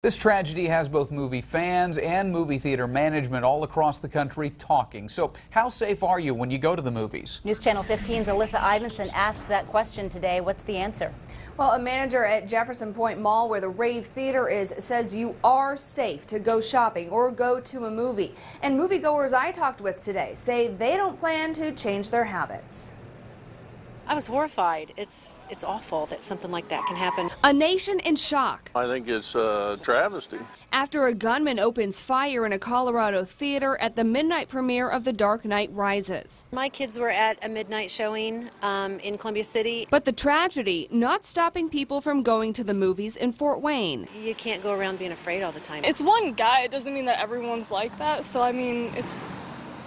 This tragedy has both movie fans and movie theater management all across the country talking. So how safe are you when you go to the movies? News Channel 15's Alyssa Ivinson asked that question today. What's the answer? Well, a manager at Jefferson Point Mall, where the Rave Theater is, says you are safe to go shopping or go to a movie. And moviegoers I talked with today say they don't plan to change their habits. I was horrified. It's awful that something like that can happen. A nation in shock. I think it's a travesty. After a gunman opens fire in a Colorado theater at the midnight premiere of The Dark Knight Rises. My kids were at a midnight showing in Columbia City. But the tragedy not stopping people from going to the movies in Fort Wayne. You can't go around being afraid all the time. It's one guy. It doesn't mean that everyone's like that. So, I mean, it's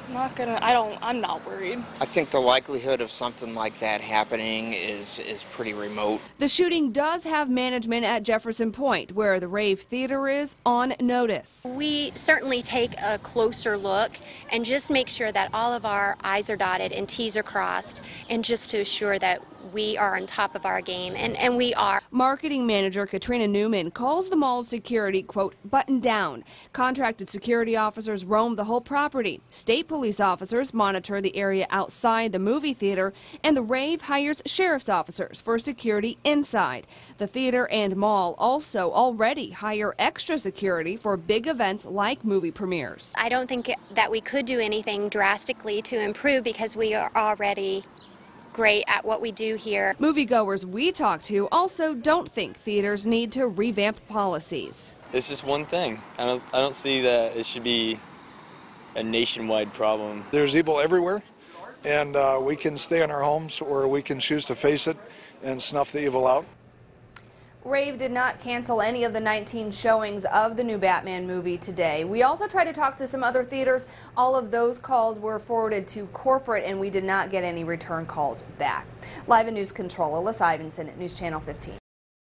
not gonna, I'm not worried. I think the likelihood of something like that happening is pretty remote. The shooting does have management at Jefferson Point, where the Rave Theater is, on notice. We certainly take a closer look and just make sure that all of our I's are dotted and T's are crossed, and just to assure that we are on top of our game, and we are. Marketing manager Katrina Newman calls the mall's security, quote, buttoned down. Contracted security officers roam the whole property. State police officers monitor the area outside the movie theater, and the Rave hires sheriff's officers for security inside. The theater and mall also already hire extra security for big events like movie premieres. I don't think that we could do anything drastically to improve because we are already great at what we do here. Moviegoers we talk to also don't think theaters need to revamp policies. It's just one thing. I don't see that it should be a nationwide problem. There's evil everywhere, and we can stay in our homes or we can choose to face it and snuff the evil out. Rave did not cancel any of the 19 showings of the new Batman movie today. We also tried to talk to some other theaters. All of those calls were forwarded to corporate, and we did not get any return calls back. Live in News Control, Alyssa Ivinson at News Channel 15.